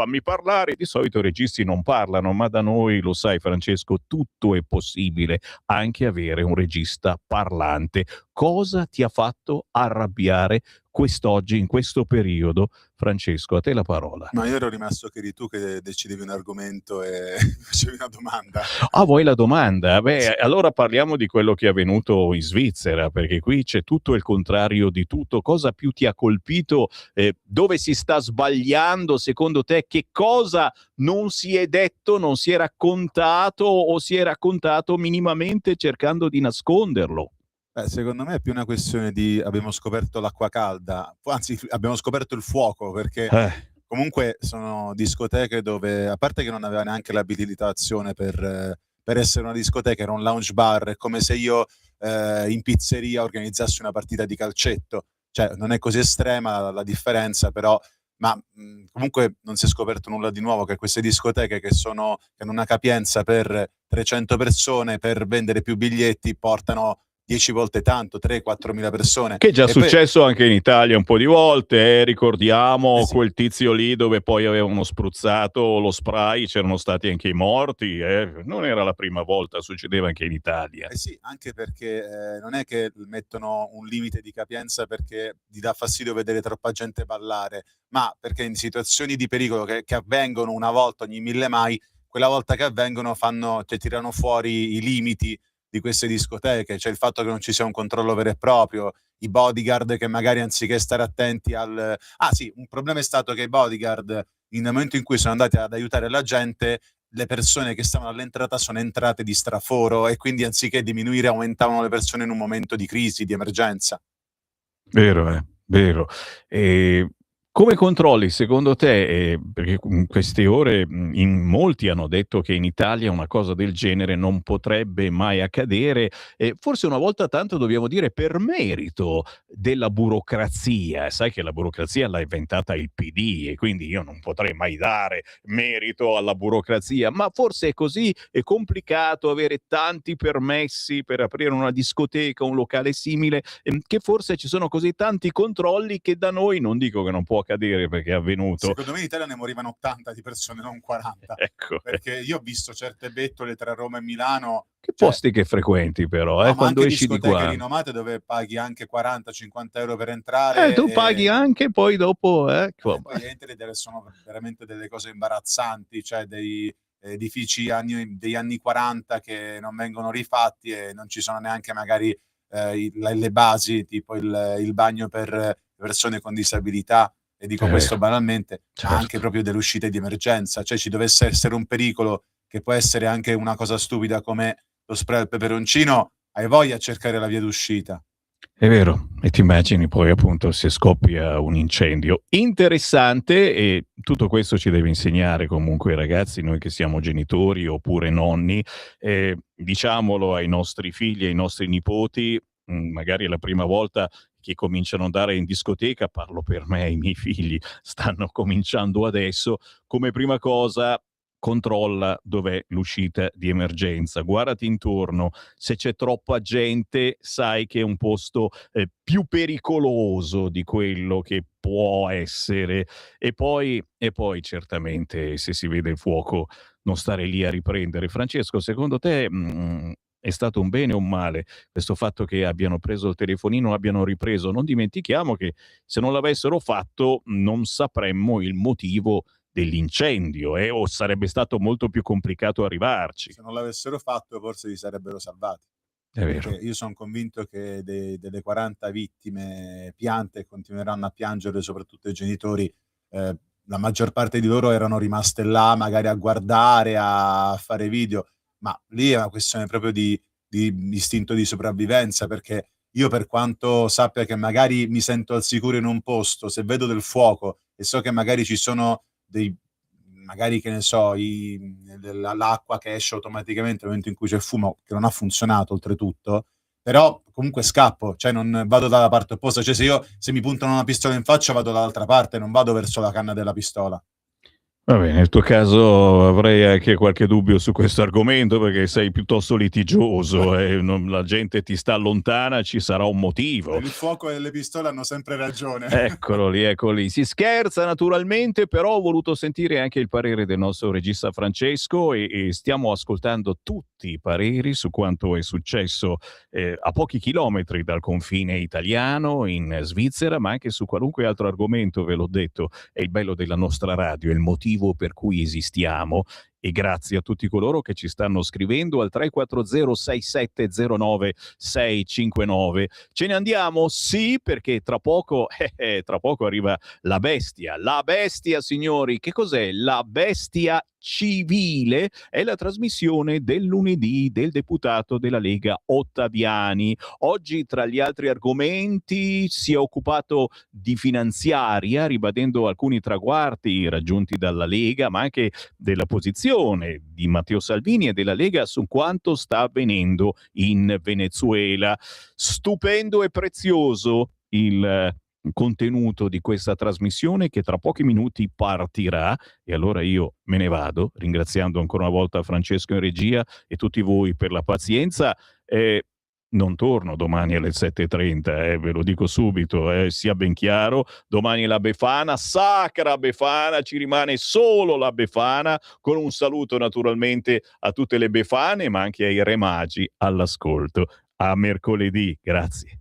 Di solito i registi non parlano, ma da noi, lo sai Francesco, tutto è possibile, anche avere un regista parlante. Cosa ti ha fatto arrabbiare quest'oggi, in questo periodo? Francesco, a te la parola. Ma io ero rimasto che eri tu che decidevi un argomento e facevi una domanda. Ah, vuoi la domanda? Beh, allora parliamo di quello che è avvenuto in Svizzera, perché qui c'è tutto il contrario di tutto. Cosa più ti ha colpito? Dove si sta sbagliando? Secondo te che cosa non si è detto, non si è raccontato o si è raccontato minimamente cercando di nasconderlo? Secondo me è più una questione di abbiamo scoperto l'acqua calda, anzi abbiamo scoperto il fuoco, perché comunque sono discoteche dove, a parte che non aveva neanche l'abilitazione per essere una discoteca, era un lounge bar, è come se io in pizzeria organizzassi una partita di calcetto, cioè non è così estrema la differenza, però comunque non si è scoperto nulla di nuovo, che queste discoteche che hanno una capienza per 300 persone, per vendere più biglietti portano 10 volte tanto, 3-4 mila persone. Che è già E successo anche in Italia un po' di volte, ricordiamo sì. quel tizio lì dove poi avevano spruzzato lo spray, c'erano stati anche i morti, non era la prima volta, succedeva anche in Italia. Sì, anche perché non è che mettono un limite di capienza perché gli dà fastidio vedere troppa gente ballare, ma perché in situazioni di pericolo che avvengono una volta ogni 1000 mai, quella volta che avvengono tirano fuori i limiti di queste discoteche, cioè il fatto che non ci sia un controllo vero e proprio, i bodyguard che magari anziché stare attenti un problema è stato che i bodyguard nel momento in cui sono andati ad aiutare la gente, le persone che stavano all'entrata sono entrate di straforo e quindi anziché diminuire aumentavano le persone in un momento di crisi, di emergenza. Vero, vero. Come controlli secondo te, perché in queste ore, in molti hanno detto che in Italia una cosa del genere non potrebbe mai accadere, e forse una volta tanto dobbiamo dire per merito della burocrazia. Sai che la burocrazia l'ha inventata il PD e quindi io non potrei mai dare merito alla burocrazia, ma forse è così è complicato avere tanti permessi per aprire una discoteca, un locale simile, che forse ci sono così tanti controlli che da noi, non dico che non può accadere perché è avvenuto. Secondo me in Italia ne morivano 80 di persone, non 40. Ecco. Perché io ho visto certe bettole tra Roma e Milano. Che posti che frequenti però, No, ma quando anche esci di discoteche qua. rinomate dove paghi anche 40-50 euro per entrare. Tu paghi anche, poi dopo, Poi entri ed sono veramente delle cose imbarazzanti, cioè dei edifici degli anni 40 che non vengono rifatti e non ci sono neanche magari le basi, tipo il bagno per persone con disabilità. E dico questo banalmente, ma anche proprio delle uscite di emergenza. Cioè ci dovesse essere un pericolo, che può essere anche una cosa stupida come lo spray al peperoncino, hai voglia a cercare la via d'uscita. È vero, e ti immagini poi appunto se scoppia un incendio. Interessante, e tutto questo ci deve insegnare comunque ragazzi, noi che siamo genitori oppure nonni, diciamolo ai nostri figli, ai nostri nipoti, magari è la prima volta che cominciano ad andare in discoteca, parlo per me, i miei figli stanno cominciando adesso, come prima cosa controlla dov'è l'uscita di emergenza, guardati intorno, se c'è troppa gente sai che è un posto più pericoloso di quello che può essere, e poi certamente se si vede il fuoco non stare lì a riprendere. Francesco, secondo te è stato un bene o un male questo fatto che abbiano preso il telefonino, abbiano ripreso? Non dimentichiamo che se non l'avessero fatto non sapremmo il motivo dell'incendio, o sarebbe stato molto più complicato arrivarci. Se non l'avessero fatto forse li sarebbero salvati. È vero. Perché io son convinto che delle 40 vittime piante, e continueranno a piangere soprattutto i genitori, la maggior parte di loro erano rimaste là magari a guardare, a fare video, ma lì è una questione proprio di istinto di sopravvivenza, perché io, per quanto sappia che magari mi sento al sicuro in un posto, se vedo del fuoco e so che magari ci sono magari, che ne so, l'acqua che esce automaticamente nel momento in cui c'è fumo, che non ha funzionato oltretutto, però comunque scappo, cioè non vado dalla parte opposta. Cioè se mi puntano una pistola in faccia vado dall'altra parte, non vado verso la canna della pistola. Va bene, nel tuo caso avrei anche qualche dubbio su questo argomento perché sei piuttosto litigioso e la gente ti sta lontana, ci sarà un motivo. Il fuoco e le pistole hanno sempre ragione. Eccolo lì. Si scherza naturalmente, però ho voluto sentire anche il parere del nostro regista Francesco e stiamo ascoltando tutti i pareri su quanto è successo a pochi chilometri dal confine italiano in Svizzera, ma anche su qualunque altro argomento, ve l'ho detto, è il bello della nostra radio, è il motivo per cui esistiamo. E grazie a tutti coloro che ci stanno scrivendo al 340 6709 659. Ce ne andiamo? Sì, perché tra poco arriva la bestia. La bestia, signori, che cos'è? La bestia civile è la trasmissione del lunedì del deputato della Lega Ottaviani. Oggi, tra gli altri argomenti, si è occupato di finanziaria, ribadendo alcuni traguardi raggiunti dalla Lega, ma anche della posizione di Matteo Salvini e della Lega su quanto sta avvenendo in Venezuela. Stupendo e prezioso il contenuto di questa trasmissione che tra pochi minuti partirà, e allora io me ne vado ringraziando ancora una volta Francesco in regia e tutti voi per la pazienza. Non torno domani alle 7:30, ve lo dico subito, sia ben chiaro. Domani la Befana, sacra Befana, ci rimane solo la Befana, con un saluto naturalmente a tutte le Befane, ma anche ai Re Magi all'ascolto. A mercoledì, grazie.